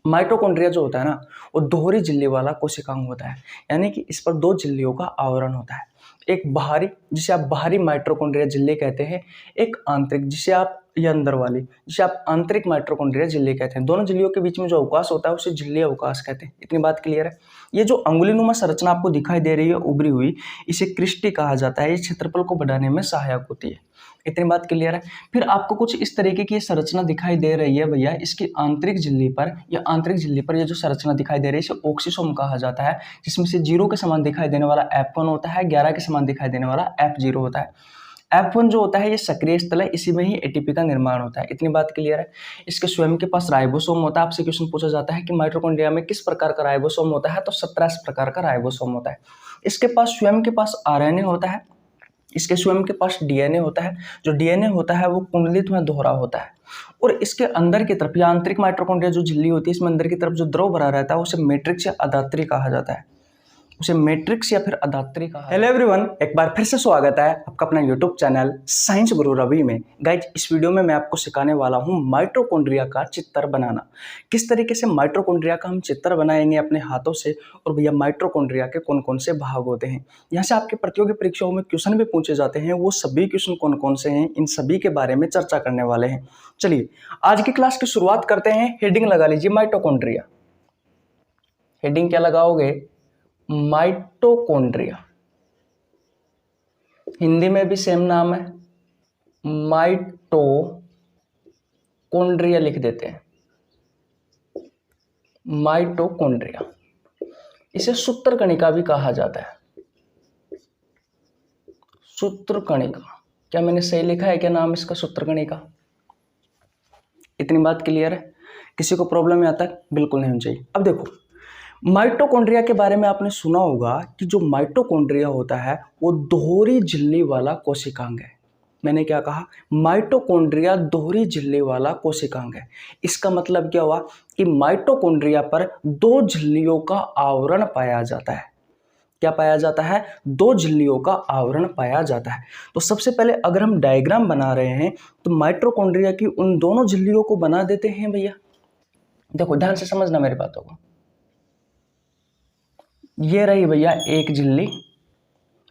Mitochondria जो होता है ना, वो दोहरी झिल्ली वाला कोशिकांग होता है, यानी कि इस पर दो झिल्लियों का आवरण होता है। एक बाहरी, जिसे आप बाहरी माइटोकॉन्ड्रिया झिल्ली कहते हैं, एक आंतरिक, जिसे आप ये अंदर वाली, जिसे आप आंतरिक माइटोकॉन्ड्रिया झिल्ली कहते हैं। दोनों झिल्लियों के बीच में जो अवकाश होता है उसे झिल्ली अवकाश कहते हैं। इतनी बात क्लियर है। ये जो अंगुलीनुमा संरचना आपको दिखाई दे रही है उभरी हुई, इसे क्रिस्टी कहा जाता है। ये क्षेत्रफल को बढ़ाने में सहायक होती है। इतनी बात क्लियर है। फिर आपको कुछ इस तरीके की संरचना दिखाई दे रही है भैया, इसकी आंतरिक झिल्ली पर या आंतरिक झिल्ली पर ये जो संरचना दिखाई दे रही है इसे ऑक्सीसोम कहा जाता है, जिसमें से 0 के समान दिखाई देने वाला F1 होता है, 11 के समान दिखाई देने वाला F0 होता है। F1 जो होता है ये सक्रिय स्थल है, इसी में ही एटीपी का निर्माण होता है। इतनी बात क्लियर है। इसके स्वयं के पास राइबोसोम होता है। आपसे क्वेश्चन पूछा जाता है कि माइटोकॉन्ड्रिया में किस प्रकार का राइबोसोम होता है, तो 17 प्रकार का राइबोसोम होता है। इसके पास स्वयं के पास आरएनए होता है, इसके स्वयं के पास डीएनए होता है। जो डीएनए होता है वो कुंडलित में दोहरा होता है, और इसके अंदर की तरफ या आंतरिक माइटोकॉन्ड्रिया जो झिल्ली होती है, इसमें अंदर की तरफ जो द्रव भरा रहता है उसे मैट्रिक्स या अधात्री कहा जाता है, उसे मैट्रिक्स या फिर अधात्री कहा। हेलो एवरीवन, एक बार फिर से स्वागत है आपका अपना यूट्यूब चैनल साइंस गुरु रवि में। गाइज, इस वीडियो में मैं आपको सिखाने वाला हूं माइटोकॉन्ड्रिया का चित्र बनाना। किस तरीके से माइटोकॉन्ड्रिया का हम चित्र बनाएंगे अपने हाथों से, और भैया माइटोकॉन्ड्रिया के कौन कौन से भाग होते हैं। यहाँ से आपके प्रतियोगी परीक्षाओं में क्वेश्चन भी पूछे जाते हैं, वो सभी क्वेश्चन कौन कौन से हैं, इन सभी के बारे में चर्चा करने वाले हैं। चलिए आज की क्लास की शुरुआत करते हैं। हेडिंग लगा लीजिए माइटोकॉन्ड्रिया। हेडिंग क्या लगाओगे? माइटोकॉन्ड्रिया। हिंदी में भी सेम नाम है, माइटोकॉन्ड्रिया लिख देते हैं, माइटोकॉन्ड्रिया। इसे सूत्रकणिका भी कहा जाता है, सूत्रकणिका। क्या मैंने सही लिखा है क्या नाम इसका? सूत्रकणिका। इतनी बात क्लियर है? किसी को प्रॉब्लम यहाँ तक बिल्कुल नहीं होनी चाहिए। अब देखो, माइटोकॉन्ड्रिया के बारे में आपने सुना होगा कि जो माइटोकॉन्ड्रिया होता है वो दोहरी झिल्ली वाला कोशिकांग है। मैंने क्या कहा? माइटोकॉन्ड्रिया दोहरी झिल्ली वाला कोशिकांग है। इसका मतलब क्या हुआ कि माइटोकॉन्ड्रिया पर दो झिल्लियों का आवरण पाया जाता है। क्या पाया जाता है? दो झिल्लियों का आवरण पाया जाता है। तो सबसे पहले अगर हम डायग्राम बना रहे हैं तो माइटोकॉन्ड्रिया की उन दोनों झिल्लियों को बना देते हैं भैया। देखो ध्यान से समझना मेरी बातों को। ये रही भैया एक झिल्ली,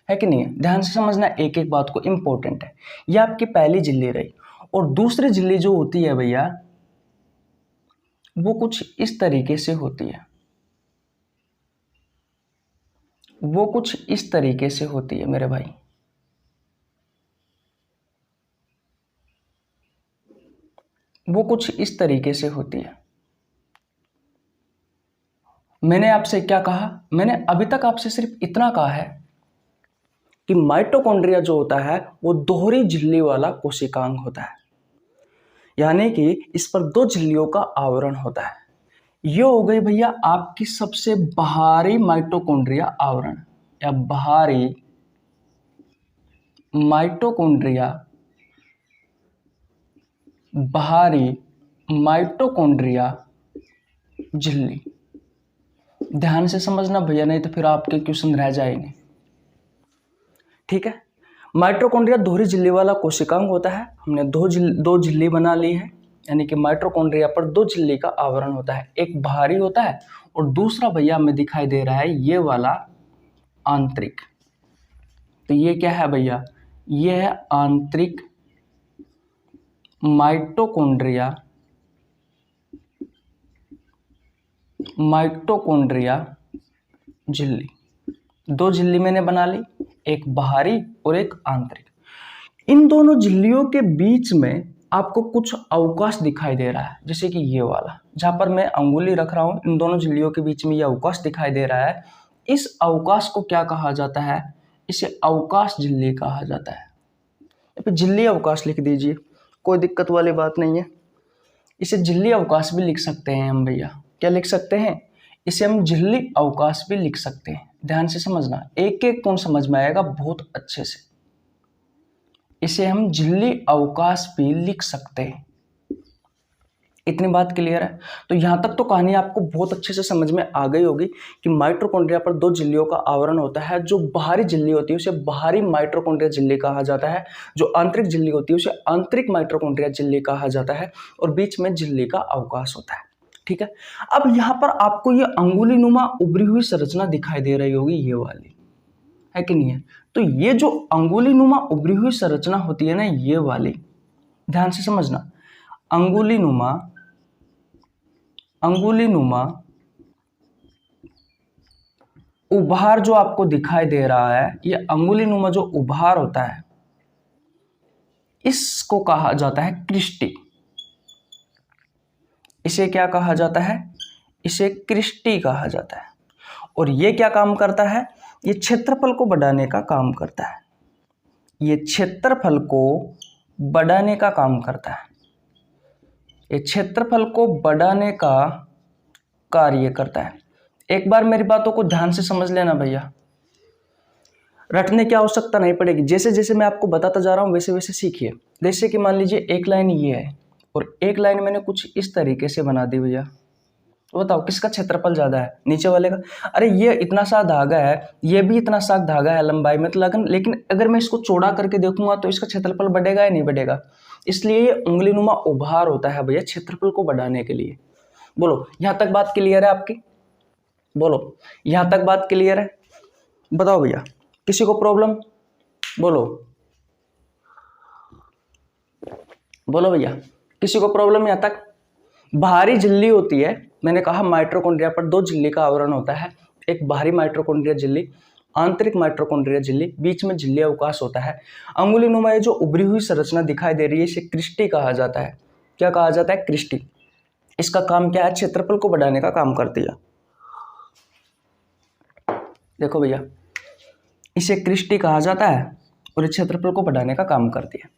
है कि नहीं? ध्यान से समझना एक एक बात को, इंपॉर्टेंट है। ये आपकी पहली झिल्ली रही, और दूसरी झिल्ली जो होती है भैया वो कुछ इस तरीके से होती है, वो कुछ इस तरीके से होती है मेरे भाई। वो कुछ इस तरीके से होती है। मैंने आपसे क्या कहा? मैंने अभी तक आपसे सिर्फ इतना कहा है कि माइटोकॉन्ड्रिया जो होता है वो दोहरी झिल्ली वाला कोशिकांग होता है, यानी कि इस पर दो झिल्लियों का आवरण होता है। ये हो गई भैया आपकी सबसे बाहरी माइटोकॉन्ड्रिया आवरण या बाहरी माइटोकॉन्ड्रिया, बाहरी माइटोकॉन्ड्रिया झिल्ली। ध्यान से समझना भैया, नहीं तो फिर आपके क्वेश्चन रह जाएंगे। ठीक है, माइटोकॉन्ड्रिया दोहरी झिल्ली वाला कोशिकांग होता है। हमने दो झिल्ली बना ली है, यानी कि माइटोकॉन्ड्रिया पर दो झिल्ली का आवरण होता है। एक बाहरी होता है और दूसरा भैया हमें दिखाई दे रहा है ये वाला आंतरिक। तो ये क्या है भैया? ये है आंतरिक माइटोकॉन्ड्रिया, माइटोकॉन्ड्रिया झिल्ली। दो झिल्ली मैंने बना ली, एक बाहरी और एक आंतरिक। इन दोनों झिल्लियों के बीच में आपको कुछ अवकाश दिखाई दे रहा है, जैसे कि ये वाला जहां पर मैं अंगुली रख रहा हूं, इन दोनों झिल्लियों के बीच में ये अवकाश दिखाई दे रहा है। इस अवकाश को क्या कहा जाता है? इसे अवकाश झिल्ली कहा जाता है। या फिर झिल्ली अवकाश लिख दीजिए, कोई दिक्कत वाली बात नहीं है। इसे झिल्ली अवकाश भी लिख सकते हैं हम भैया। क्या लिख सकते हैं? इसे हम झिल्ली अवकाश भी लिख सकते हैं। ध्यान से समझना, एक एक पॉइंट समझ में आएगा बहुत अच्छे से। इसे हम झिल्ली अवकाश भी लिख सकते हैं। इतनी बात क्लियर है? तो यहां तक तो कहानी आपको बहुत अच्छे से समझ में आ गई होगी कि माइटोकॉन्ड्रिया पर दो झिल्लियों का आवरण होता है। जो बाहरी झिल्ली होती है उसे बाहरी माइटोकॉन्ड्रिया झिल्ली कहा जाता है, जो आंतरिक झिल्ली होती है उसे आंतरिक माइटोकॉन्ड्रिया झिल्ली कहा जाता है, और बीच में झिल्ली का अवकाश होता है। ठीक है। अब यहाँ पर आपको ये अंगुली नुमा उभरी हुई संरचना दिखाई दे रही होगी, ये वाली, है कि नहीं है। तो ये जो अंगुली नुमा उभरी हुई संरचना होती है ना, ये वाली, ध्यान से समझना, अंगुली नुमा उभार जो आपको दिखाई दे रहा है, ये अंगुली नुमा जो उभार होता है, इसको कहा जाता है क्रिस्टी। इसे क्या कहा जाता है? इसे क्रिस्टी कहा जाता है। और ये क्या काम करता है? ये क्षेत्रफल को बढ़ाने का काम करता है। ये क्षेत्रफल को बढ़ाने का काम करता है। ये क्षेत्रफल को बढ़ाने का कार्य करता है। एक बार मेरी बातों को ध्यान से समझ लेना भैया, रटने की आवश्यकता नहीं पड़ेगी। जैसे जैसे मैं आपको बताता जा रहा हूं वैसे वैसे सीखिए। जैसे कि मान लीजिए एक लाइन ये है और एक लाइन मैंने कुछ इस तरीके से बना दी भैया, तो बताओ किसका क्षेत्रफल ज्यादा है? नीचे वाले का। अरे ये इतना सा धागा है, ये भी इतना सा धागा है लंबाई में, तो लेकिन अगर मैं इसको चौड़ा करके देखूंगा तो इसका क्षेत्रफल बढ़ेगा या नहीं बढ़ेगा? इसलिए ये उंगलीनुमा उभार होता है भैया क्षेत्रफल को बढ़ाने के लिए। बोलो यहां तक बात क्लियर है आपकी? बोलो यहां तक बात क्लियर है? बताओ भैया, किसी को प्रॉब्लम? बोलो बोलो भैया, किसी को प्रॉब्लम यहां तक? बाहरी झिल्ली होती है, मैंने कहा माइटोकॉन्ड्रिया पर दो झिल्ली का आवरण होता है, एक बाहरी माइटोकॉन्ड्रिया झिल्ली, आंतरिक माइटोकॉन्ड्रिया झिल्ली, बीच में झिल्ली अवकाश होता है। अंगुली नुमा जो उभरी हुई संरचना दिखाई दे रही है, इसे क्रिस्टी कहा जाता है। क्या कहा जाता है? क्रिस्टी। इसका काम क्या है? क्षेत्रफल को बढ़ाने का काम करती है। देखो भैया, इसे क्रिस्टी कहा जाता है और क्षेत्रफल को बढ़ाने का काम करती है।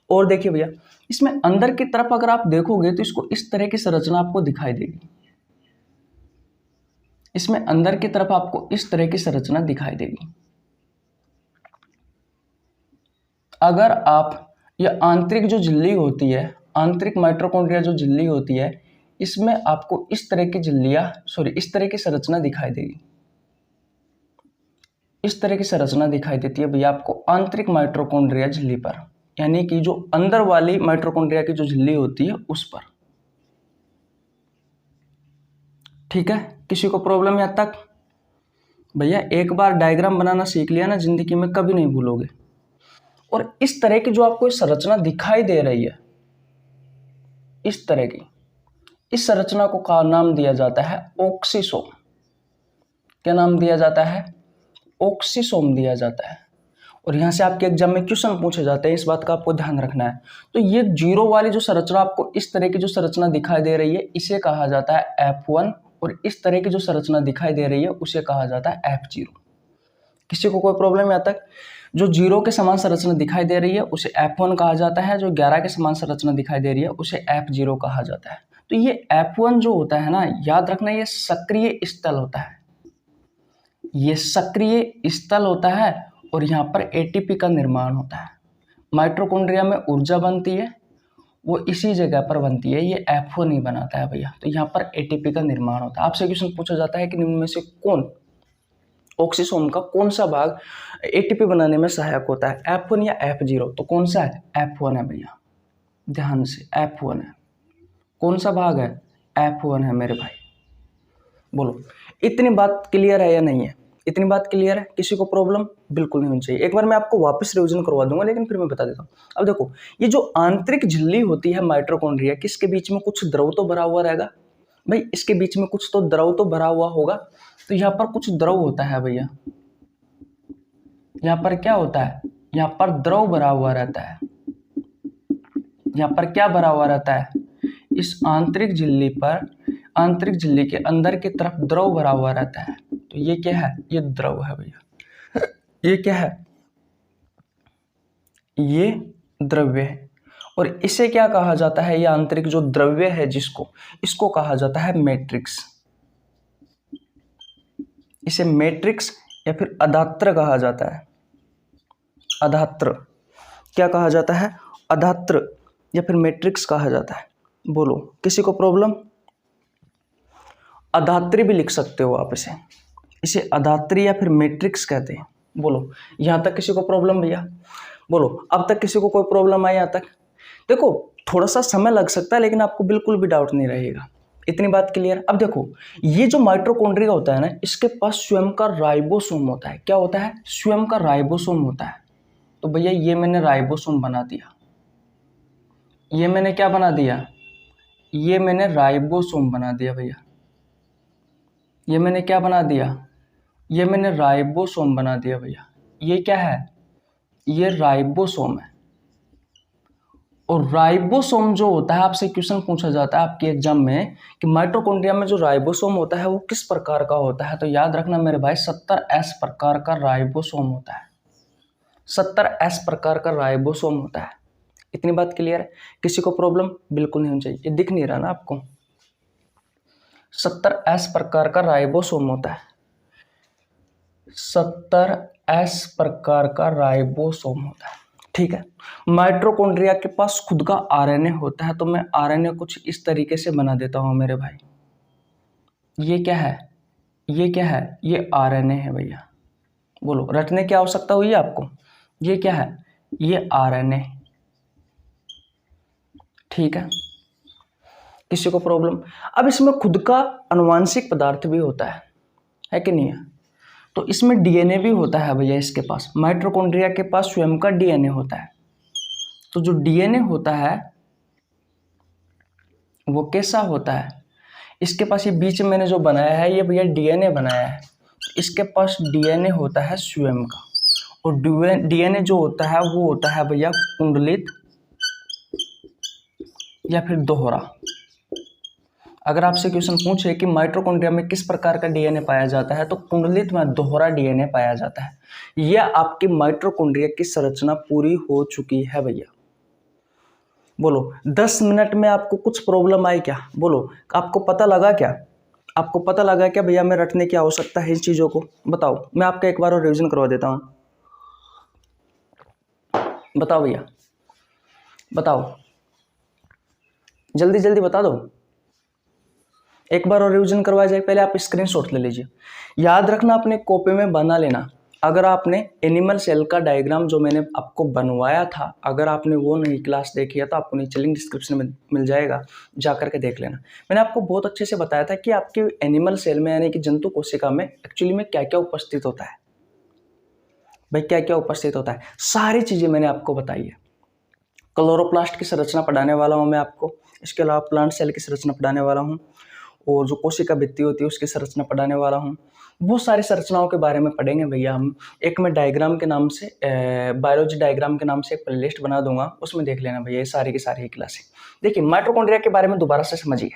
और देखिए भैया, इसमें अंदर की तरफ अगर आप देखोगे तो इसको इस तरह की संरचना आपको दिखाई देगी। इसमें अंदर की तरफ आपको इस तरह की संरचना दिखाई देगी। अगर आप ये आंतरिक जो झिल्ली होती है, आंतरिक माइटोकॉन्ड्रिया जो झिल्ली होती है, इसमें आपको इस तरह की इस तरह की संरचना दिखाई देगी। इस तरह की संरचना दिखाई देती है भैया आपको आंतरिक माइटोकॉन्ड्रिया झिल्ली पर, यानी कि जो अंदर वाली माइटोकॉन्ड्रिया की जो झिल्ली होती है उस पर। ठीक है, किसी को प्रॉब्लम यहां तक? भैया एक बार डायग्राम बनाना सीख लिया ना, जिंदगी में कभी नहीं भूलोगे। और इस तरह की जो आपको संरचना दिखाई दे रही है, इस तरह की, इस संरचना को का नाम दिया जाता है ऑक्सीसोम। क्या नाम दिया जाता है? ऑक्सीसोम दिया जाता है। और यहाँ से आपके एग्जाम में क्वेश्चन पूछे जाते हैं, इस बात का आपको ध्यान रखना है। तो ये जीरो वाली जो संरचना आपको इस तरह की जो संरचना दिखाई दे रही है, इसे कहा जाता है F1, और इस तरह की जो संरचना दिखाई दे रही है उसे कहा जाता है F0। किसी को कोई प्रॉब्लम यहाँ तक? जो जीरो के समान संरचना दिखाई दे रही है उसे F1 कहा जाता है, जो 11 के समान संरचना दिखाई दे रही है उसे F0 कहा जाता है। तो ये F1 जो होता है ना, याद रखना, ये सक्रिय स्थल होता है। ये सक्रिय स्थल होता है और यहाँ पर एटीपी का निर्माण होता है। माइटोकॉन्ड्रिया में ऊर्जा बनती है, वो इसी जगह पर बनती है, ये F1 ही बनाता है भैया। तो यहाँ पर एटीपी का निर्माण होता है। आपसे क्वेश्चन पूछा जाता है कि निम्न में से कौन, ऑक्सीसोम का कौन सा भाग एटीपी बनाने में सहायक होता है, F1 या F0? तो कौन सा है? F1 है भैया, ध्यान से, F1 है। कौन सा भाग है? F1 है मेरे भाई। बोलो इतनी बात क्लियर है या नहीं है? इतनी बात क्लियर है? किसी को प्रॉब्लम? बिल्कुल नहीं होनी चाहिए। एक बार मैं आपको वापस रिवीजन करवा दूंगा, लेकिन फिर मैं बता देता हूँ। अब देखो, ये जो आंतरिक झिल्ली होती है माइटोकॉन्ड्रिया, किसके बीच में कुछ द्रव तो भरा हुआ रहेगा भाई, इसके बीच में कुछ तो द्रव तो भरा हुआ होगा। तो यहाँ पर कुछ द्रव होता है भैया, यहाँ पर क्या होता है? यहाँ पर द्रव भरा हुआ रहता है। यहाँ पर क्या भरा हुआ रहता है? इस आंतरिक झिल्ली पर, आंतरिक झिल्ली के अंदर की तरफ द्रव भरा हुआ रहता है। तो ये क्या है? ये द्रव है भैया। ये क्या है? ये द्रव्य है। और इसे क्या कहा जाता है? ये आंतरिक जो द्रव्य है जिसको, इसको कहा जाता है मैट्रिक्स। इसे मैट्रिक्स या फिर अधात्र कहा जाता है। अधात्र क्या कहा जाता है? अधात्र या फिर मैट्रिक्स कहा जाता है। बोलो किसी को प्रॉब्लम? अधात्री भी लिख सकते हो आप इसे, इसे अधात्री या फिर मैट्रिक्स कहते हैं। बोलो यहाँ तक किसी को प्रॉब्लम भैया? बोलो अब तक किसी को कोई प्रॉब्लम आई यहाँ तक? देखो थोड़ा सा समय लग सकता है, लेकिन आपको बिल्कुल भी डाउट नहीं रहेगा। इतनी बात क्लियर। अब देखो, ये जो माइटोकॉन्ड्रिया होता है ना, इसके पास स्वयं का राइबोसोम होता है। क्या होता है? स्वयं का राइबोसोम होता है। तो भैया ये मैंने राइबोसोम बना दिया, ये मैंने क्या बना दिया? ये मैंने राइबोसोम बना दिया भैया। ये मैंने क्या बना दिया? ये मैंने राइबोसोम बना दिया भैया। ये क्या है? ये राइबोसोम है। और राइबोसोम जो होता है, आपसे क्वेश्चन पूछा जाता है आपके एग्जाम में कि माइटोकॉन्ड्रिया में जो राइबोसोम होता है वो किस प्रकार का होता है, तो याद रखना मेरे भाई 70S प्रकार का राइबोसोम होता है। 70S प्रकार का राइबोसोम होता है। इतनी बात क्लियर है? किसी को प्रॉब्लम बिल्कुल नहीं होनी चाहिए। ये दिख नहीं रहा ना आपको? 70S प्रकार का राइबोसोम होता है। 70S प्रकार का राइबोसोम होता है। ठीक है। माइटोकॉन्ड्रिया के पास खुद का आरएनए होता है, तो मैं आरएनए कुछ इस तरीके से बना देता हूं मेरे भाई। ये क्या है? ये क्या है? ये आरएनए है भैया। बोलो, रटने की आवश्यकता हुई है आपको? ये क्या है? ये आरएनए। ठीक है, किसी को प्रॉब्लम? अब इसमें खुद का आनुवांशिक पदार्थ भी होता है कि नहीं है? तो इसमें डीएनए भी होता है भैया इसके पास। माइटोकॉन्ड्रिया के पास स्वयं का डीएनए होता है। तो जो डीएनए होता है वो कैसा होता है? इसके पास ये बीच में मैंने जो बनाया है ये भैया डीएनए बनाया है। इसके पास डीएनए होता है स्वयं का। और डीएनए जो होता है वो होता है भैया कुंडलित या फिर दोहरा। अगर आपसे क्वेश्चन पूछे कि माइटोकॉन्ड्रिया में किस प्रकार का डीएनए पाया जाता है, तो कुंडलित में दोहरा डीएनए पाया जाता है। यह आपकी माइटोकॉन्ड्रिया की संरचना पूरी हो चुकी है भैया। बोलो, 10 मिनट में आपको कुछ प्रॉब्लम आई क्या? बोलो, आपको पता लगा क्या? आपको पता लगा क्या भैया मैं रटने की आवश्यकता है इन चीज़ों को? बताओ, मैं आपका एक बार और रिवीजन करवा देता हूँ। बताओ भैया, बताओ, जल्दी जल्दी बता दो। एक बार और रिवीजन करवाया जाए। पहले आप स्क्रीनशॉट ले लीजिए, याद रखना, अपने कॉपी में बना लेना। अगर आपने एनिमल सेल का डायग्राम जो मैंने आपको बनवाया था, अगर आपने वो नहीं क्लास देखी है तो आपको नीचे लिंक डिस्क्रिप्शन में मिल जाएगा, जा करके देख लेना। मैंने आपको बहुत अच्छे से बताया था कि आपके एनिमल सेल में यानी कि जंतु कोशिका में एक्चुअली में क्या क्या उपस्थित होता है भाई, क्या क्या उपस्थित होता है, सारी चीज़ें मैंने आपको बताई है। क्लोरोप्लास्ट की संरचना पढ़ाने वाला हूँ मैं आपको। इसके अलावा प्लांट सेल की संरचना पढ़ाने वाला हूँ, और जो कोशिका भित्ति होती है उसकी संरचना पढ़ाने वाला हूँ। बहुत सारी संरचनाओं के बारे में पढ़ेंगे भैया हम। एक मैं डायग्राम के नाम से, बायोलॉजी डायग्राम के नाम से एक प्लेलिस्ट बना दूंगा, उसमें देख लेना भैया, ये सारी की सारी क्लासें। देखिए, माइटोकॉन्ड्रिया के बारे में दोबारा से समझिए।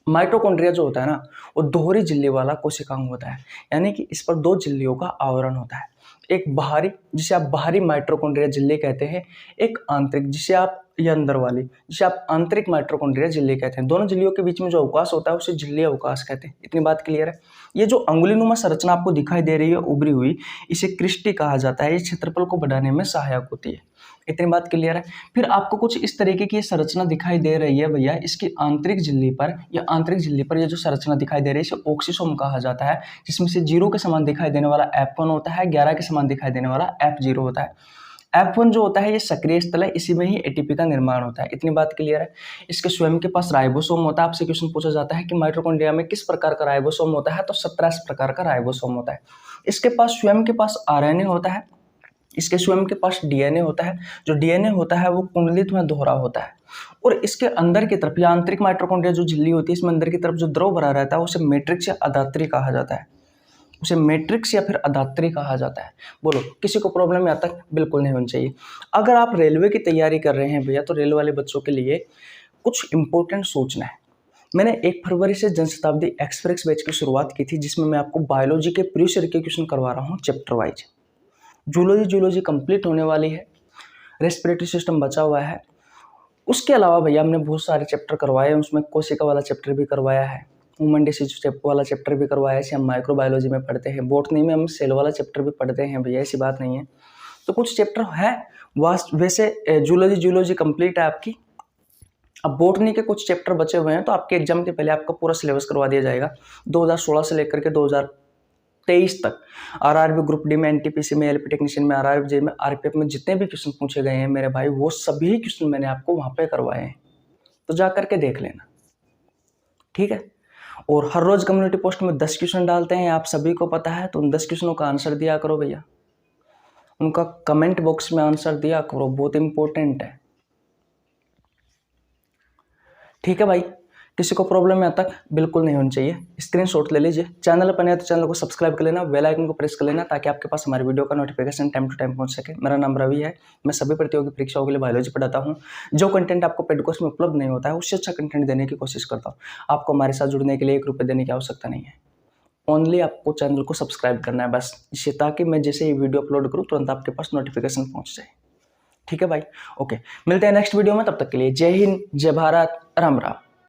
माइटोकॉन्ड्रिया जो होता है ना, वो दोहरी झिल्ली वाला कोशिकांग होता है, यानी कि इस पर 2 झिल्लियों का आवरण होता है। एक बाहरी, जिसे आप बाहरी माइटोकॉन्ड्रिया झिल्ली कहते हैं, एक आंतरिक, जिसे आप, या अंदर वाली, जिसे आप आंतरिक माइटोकॉन्ड्रिया झिल्ली कहते हैं। दोनों झिल्लियों के बीच में जो अवकाश होता है उसे झिल्ली अवकाश कहते हैं। इतनी बात क्लियर है? ये जो अंगुलीनुमा संरचना आपको दिखाई दे रही है उभरी हुई, इसे क्रिस्टी कहा जाता है। ये क्षेत्रफल को बढ़ाने में सहायक होती है। इतनी बात क्लियर है? फिर आपको कुछ इस तरीके की संरचना दिखाई दे रही है भैया, इसकी आंतरिक झिल्ली पर, या आंतरिक झिल्ली पर ये जो संरचना दिखाई दे रही है इसे ऑक्सीसोम कहा जाता है, जिसमें से 0 के समान दिखाई देने वाला F1 होता है, 11 के समान दिखाई देने वाला F0 होता है। F1 जो होता है ये सक्रिय स्थल है, इसी में ही एटीपी का निर्माण होता है। इतनी बात क्लियर है? इसके स्वयं के पास राइबोसोम होता है। आपसे क्वेश्चन पूछा जाता है कि माइटोकॉन्ड्रिया में किस प्रकार का राइबोसोम होता है, तो 17 प्रकार का राइबोसोम होता है। इसके पास स्वयं के पास आरएनए होता है, इसके स्वयं के पास डीएनए होता है। जो डीएनए होता है वो कुंडलित में दोहरा होता है, और इसके अंदर की तरफ, या आंतरिक माइटोकॉन्ड्रिया जो झिल्ली होती है, इसमें अंदर की तरफ जो द्रव भरा रहता है उसे मैट्रिक्स या अदात्री कहा जाता है। उसे मैट्रिक्स या फिर अदात्री कहा जाता है। बोलो, किसी को प्रॉब्लम यहाँ तक बिल्कुल नहीं होनी चाहिए। अगर आप रेलवे की तैयारी कर रहे हैं भैया, तो रेलवे वाले बच्चों के लिए कुछ इंपॉर्टेंट सूचना है। मैंने 1 फरवरी से जनशताब्दी एक्सप्रेस बैच की शुरुआत की थी, जिसमें मैं आपको बायोलॉजी के प्रीवियस ईयर के क्वेश्चन करवा रहा हूँ चैप्टर वाइज। जूलॉजी कंप्लीट होने वाली है, रेस्पिरेटरी सिस्टम बचा हुआ है। उसके अलावा भैया हमने बहुत सारे चैप्टर करवाए हैं, उसमें कोशिका वाला चैप्टर भी करवाया है, ह्यूमन डिसीज वाला चैप्टर भी करवाया है, इसे हम माइक्रोबायोलॉजी में पढ़ते हैं। बॉटनी में हम सेल वाला चैप्टर भी पढ़ते हैं भैया, ऐसी बात नहीं है। तो कुछ चैप्टर है वास्ट। वैसे जूलॉजी कंप्लीट है आपकी। अब बॉटनी के कुछ चैप्टर बचे हुए हैं, तो आपके एग्जाम के पहले आपका पूरा सिलेबस करवा दिया जाएगा। 2016 से लेकर के 2023 तक आरआरबी ग्रुप डी में, एनटीपीसी में, एलपी टेक्नीशियन में, आरआरबी में, आरपीएफ में जितने भी क्वेश्चन पूछे गए हैं मेरे भाई, वो सभी क्वेश्चन मैंने आपको वहां पे करवाए हैं, तो जा करके देख लेना। ठीक है। और हर रोज कम्युनिटी पोस्ट में 10 क्वेश्चन डालते हैं, आप सभी को पता है, तो उन 10 क्वेश्चनों का आंसर दिया करो भैया, उनका कमेंट बॉक्स में आंसर दिया करो, बहुत इंपॉर्टेंट है। ठीक है भाई, किसी को प्रॉब्लम यहाँ तक बिल्कुल नहीं होनी चाहिए। स्क्रीनशॉट ले लीजिए। चैनल पर नया तो चैनल को सब्सक्राइब कर लेना, बेल आइकन को प्रेस कर लेना, ताकि आपके पास हमारी वीडियो का नोटिफिकेशन टाइम टू टाइम पहुंच सके। मेरा नाम रवि है, मैं सभी प्रतियोगी परीक्षाओं के लिए बायोलॉजी पढ़ाता हूँ। जो कंटेंट आपको पेड कोर्स में उपलब्ध नहीं होता है, उससे अच्छा कंटेंट देने की कोशिश करता हूँ। आपको हमारे साथ जुड़ने के लिए 1 रुपये देने की आवश्यकता नहीं है, ओनली आपको चैनल को सब्सक्राइब करना है बस, इससे ताकि मैं जैसे ही वीडियो अपलोड करूँ तुरंत आपके पास नोटिफिकेशन पहुंच जाए। ठीक है भाई, ओके, मिलते हैं नेक्स्ट वीडियो में। तब तक के लिए जय हिंद, जय भारत, राम राम।